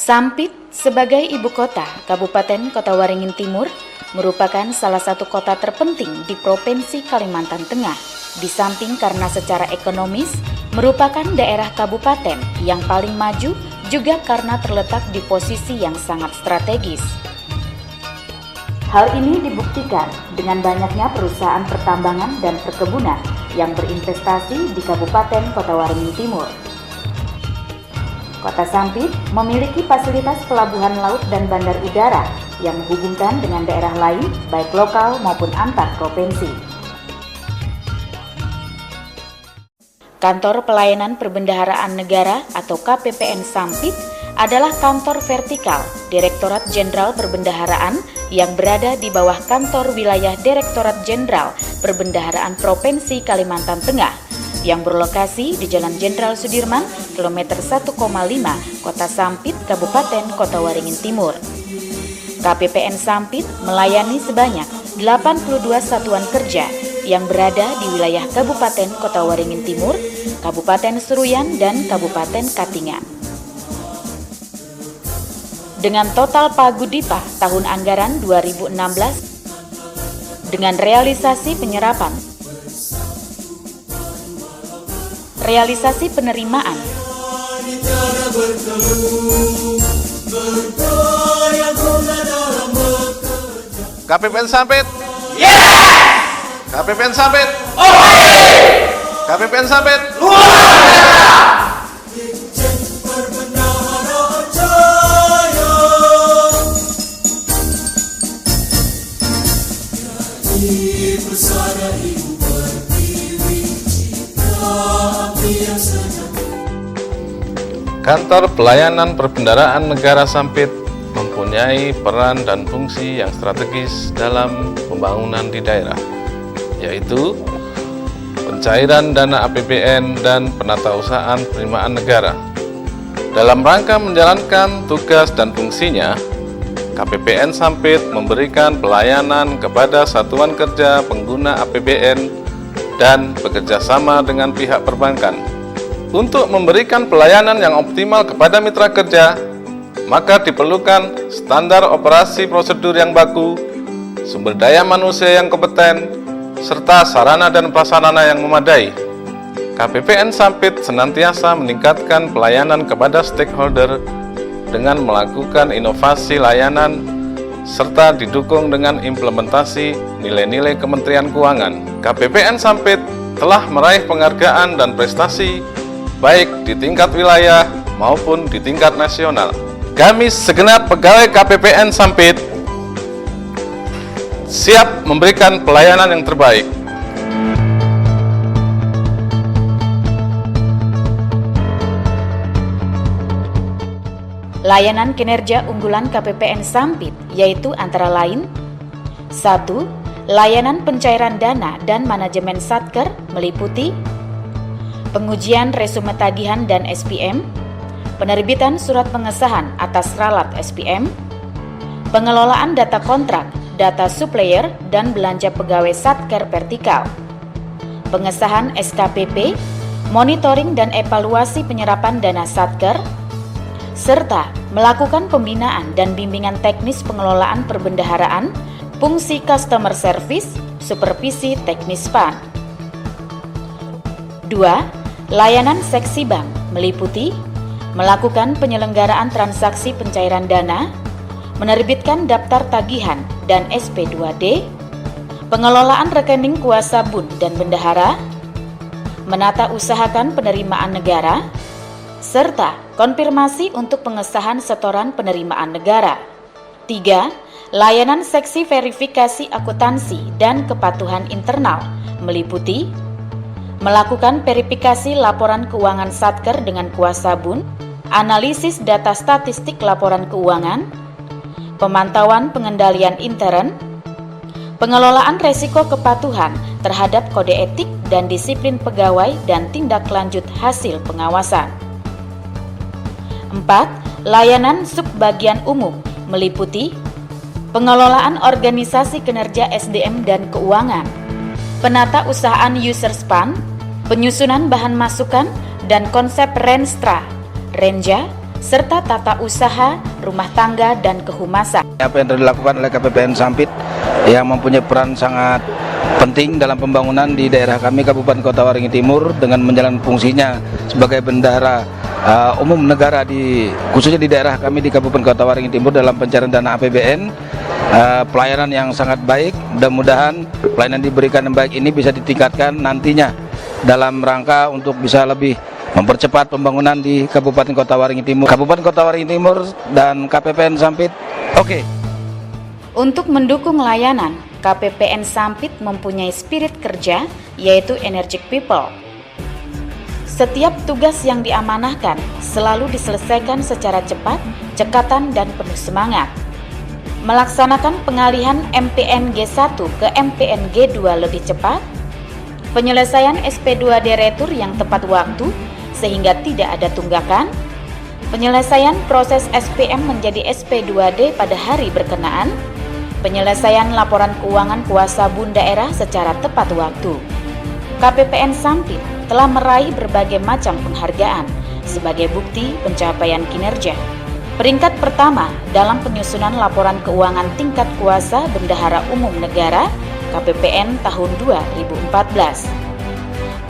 Sampit sebagai ibu kota Kabupaten Kota Waringin Timur merupakan salah satu kota terpenting di Provinsi Kalimantan Tengah, di samping karena secara ekonomis merupakan daerah kabupaten yang paling maju, juga karena terletak di posisi yang sangat strategis. Hal ini dibuktikan dengan banyaknya perusahaan pertambangan dan perkebunan yang berinvestasi di Kabupaten Kota Waringin Timur. Kota Sampit memiliki fasilitas pelabuhan laut dan bandar udara yang menghubungkan dengan daerah lain, baik lokal maupun antar provinsi. Kantor Pelayanan Perbendaharaan Negara atau KPPN Sampit adalah kantor vertikal Direktorat Jenderal Perbendaharaan yang berada di bawah kantor wilayah Direktorat Jenderal Perbendaharaan Provinsi Kalimantan Tengah yang berlokasi di Jalan Jenderal Sudirman, kilometer 1,5, Kota Sampit, Kabupaten Kota Waringin Timur. KPPN Sampit melayani sebanyak 82 satuan kerja yang berada di wilayah Kabupaten Kota Waringin Timur, Kabupaten Seruyan, dan Kabupaten Katingan. Dengan total pagudipah tahun anggaran 2016 dengan realisasi penerimaan KPPN Sampit. KPPN Sampit. KPPN Sampit. Kantor Pelayanan Perbendaharaan Negara Sampit mempunyai peran dan fungsi yang strategis dalam pembangunan di daerah, yaitu pencairan dana APBN dan penatausahaan penerimaan negara. Dalam rangka menjalankan tugas dan fungsinya, KPPN Sampit memberikan pelayanan kepada satuan kerja pengguna APBN dan bekerjasama dengan pihak perbankan. Untuk memberikan pelayanan yang optimal kepada mitra kerja, maka diperlukan standar operasi prosedur yang baku, sumber daya manusia yang kompeten, serta sarana dan prasarana yang memadai. KPPN Sampit senantiasa meningkatkan pelayanan kepada stakeholder dengan melakukan inovasi layanan, serta didukung dengan implementasi nilai-nilai Kementerian Keuangan. KPPN Sampit telah meraih penghargaan dan prestasi baik di tingkat wilayah maupun di tingkat nasional. Kami segenap pegawai KPPN Sampit siap memberikan pelayanan yang terbaik. Layanan kinerja unggulan KPPN Sampit yaitu antara lain 1. Layanan pencairan dana dan manajemen satker meliputi pengujian resume tagihan dan SPM, penerbitan surat pengesahan atas ralat SPM, pengelolaan data kontrak, data supplier, dan belanja pegawai satker vertikal, pengesahan SKPP, monitoring dan evaluasi penyerapan dana satker, serta melakukan pembinaan dan bimbingan teknis pengelolaan perbendaharaan, fungsi customer service, supervisi teknis PAN. 2. Layanan seksi bank meliputi melakukan penyelenggaraan transaksi pencairan dana, menerbitkan daftar tagihan dan SP2D, pengelolaan rekening kuasa bun dan bendahara, menata usahakan penerimaan negara, serta konfirmasi untuk pengesahan setoran penerimaan negara. 3. Layanan seksi verifikasi akuntansi dan kepatuhan internal meliputi melakukan verifikasi laporan keuangan satker dengan kuasa bun, analisis data statistik laporan keuangan, pemantauan pengendalian intern, pengelolaan resiko kepatuhan terhadap kode etik dan disiplin pegawai dan tindak lanjut hasil pengawasan. 4. Layanan subbagian umum meliputi pengelolaan organisasi kinerja SDM dan keuangan, penata usahaan user span, penyusunan bahan masukan dan konsep Renstra, Renja, serta tata usaha, rumah tangga, dan kehumasan. Apa yang telah dilakukan oleh KPPN Sampit yang mempunyai peran sangat penting dalam pembangunan di daerah kami Kabupaten Kota Waringin Timur dengan menjalankan fungsinya sebagai bendahara umum negara khususnya di daerah kami di Kabupaten Kota Waringin Timur dalam pencairan dana APBN. Pelayanan yang sangat baik, mudah-mudahan pelayanan diberikan yang baik ini bisa ditingkatkan nantinya dalam rangka untuk bisa lebih mempercepat pembangunan di Kabupaten Kota Waringin Timur. Kabupaten Kota Waringin Timur dan KPPN Sampit, oke. Untuk mendukung layanan, KPPN Sampit mempunyai spirit kerja, yaitu Energetic People. Setiap tugas yang diamanahkan selalu diselesaikan secara cepat, cekatan, dan penuh semangat. Melaksanakan pengalihan MPNG 1 ke MPNG 2 lebih cepat, penyelesaian SP2D retur yang tepat waktu sehingga tidak ada tunggakan, penyelesaian proses SPM menjadi SP2D pada hari berkenaan, penyelesaian laporan keuangan kuasa bun daerah secara tepat waktu. KPPN Sampit telah meraih berbagai macam penghargaan sebagai bukti pencapaian kinerja. Peringkat pertama dalam penyusunan laporan keuangan tingkat kuasa Bendahara Umum Negara KPPN tahun 2014.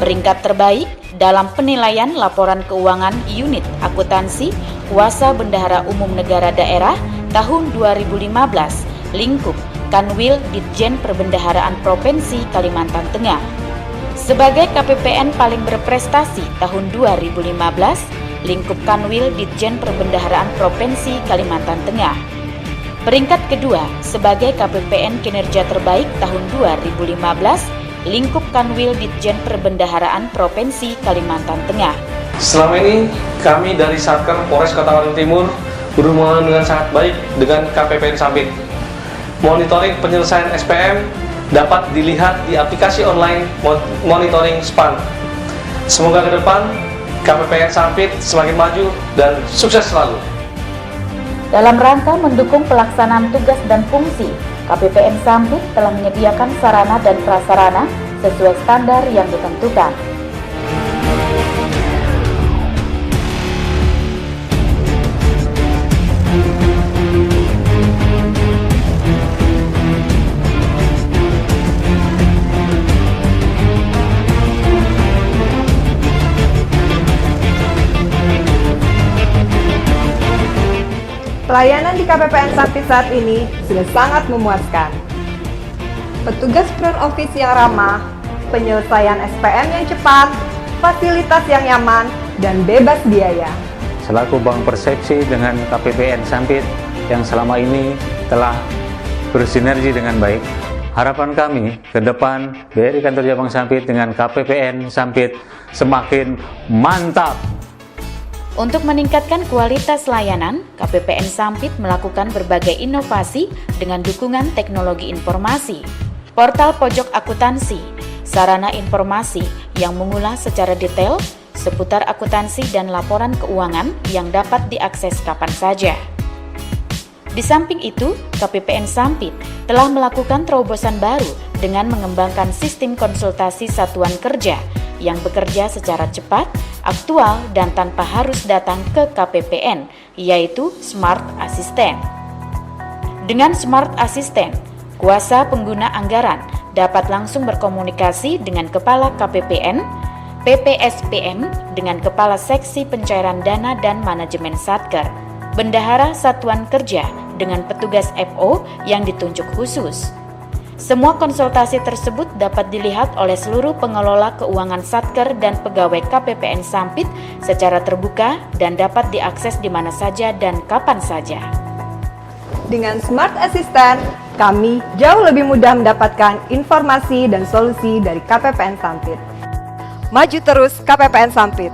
Peringkat terbaik dalam penilaian laporan keuangan unit akuntansi kuasa Bendahara Umum Negara Daerah tahun 2015 lingkup Kanwil Ditjen Perbendaharaan Provinsi Kalimantan Tengah. Sebagai KPPN paling berprestasi tahun 2015 lingkup Kanwil Ditjen Perbendaharaan Provinsi Kalimantan Tengah. Peringkat kedua sebagai KPPN kinerja terbaik tahun 2015 lingkup Kanwil Ditjen Perbendaharaan Provinsi Kalimantan Tengah. Selama ini kami dari Satker Polres Kota Waringin Timur berhubungan dengan sangat baik dengan KPPN Sampit. Monitoring penyelesaian SPM dapat dilihat di aplikasi online monitoring SPAN. Semoga ke depan KPPN Sampit semakin maju dan sukses selalu. Dalam rangka mendukung pelaksanaan tugas dan fungsi, KPPN Sampit telah menyediakan sarana dan prasarana sesuai standar yang ditentukan. Pelayanan di KPPN Sampit saat ini sudah sangat memuaskan. Petugas front office yang ramah, penyelesaian SPM yang cepat, fasilitas yang nyaman, dan bebas biaya. Selaku Bank Persepsi dengan KPPN Sampit yang selama ini telah bersinergi dengan baik, harapan kami ke depan BRI Kantor Cabang Sampit dengan KPPN Sampit semakin mantap. Untuk meningkatkan kualitas layanan, KPPN Sampit melakukan berbagai inovasi dengan dukungan teknologi informasi, portal pojok akuntansi, sarana informasi yang mengulas secara detail seputar akuntansi dan laporan keuangan yang dapat diakses kapan saja. Di samping itu, KPPN Sampit telah melakukan terobosan baru dengan mengembangkan sistem konsultasi satuan kerja yang bekerja secara cepat, aktual, dan tanpa harus datang ke KPPN, yaitu Smart Assistant. Dengan Smart Assistant, kuasa pengguna anggaran dapat langsung berkomunikasi dengan Kepala KPPN, PPSPM dengan Kepala Seksi Pencairan Dana dan Manajemen Satker, Bendahara Satuan Kerja dengan petugas FO yang ditunjuk khusus. Semua konsultasi tersebut dapat dilihat oleh seluruh pengelola keuangan Satker dan pegawai KPPN Sampit secara terbuka dan dapat diakses di mana saja dan kapan saja. Dengan Smart Assistant, kami jauh lebih mudah mendapatkan informasi dan solusi dari KPPN Sampit. Maju terus KPPN Sampit.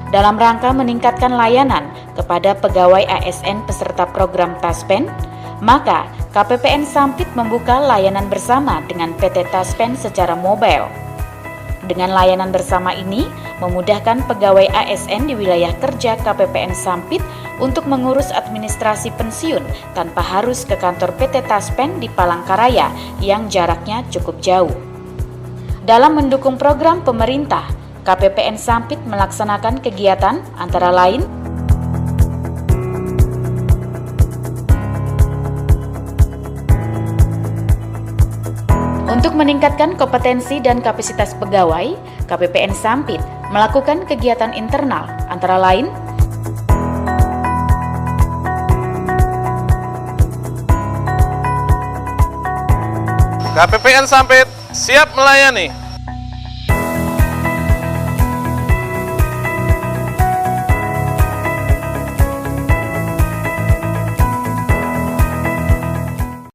Dalam rangka meningkatkan layanan kepada pegawai ASN peserta program Taspen, maka KPPN Sampit membuka layanan bersama dengan PT Taspen secara mobile. Dengan layanan bersama ini, memudahkan pegawai ASN di wilayah kerja KPPN Sampit untuk mengurus administrasi pensiun tanpa harus ke kantor PT Taspen di Palangkaraya yang jaraknya cukup jauh. Dalam mendukung program pemerintah, KPPN Sampit melaksanakan kegiatan antara lain Untuk meningkatkan kompetensi dan kapasitas pegawai, KPPN Sampit melakukan kegiatan internal antara lain KPPN Sampit siap melayani.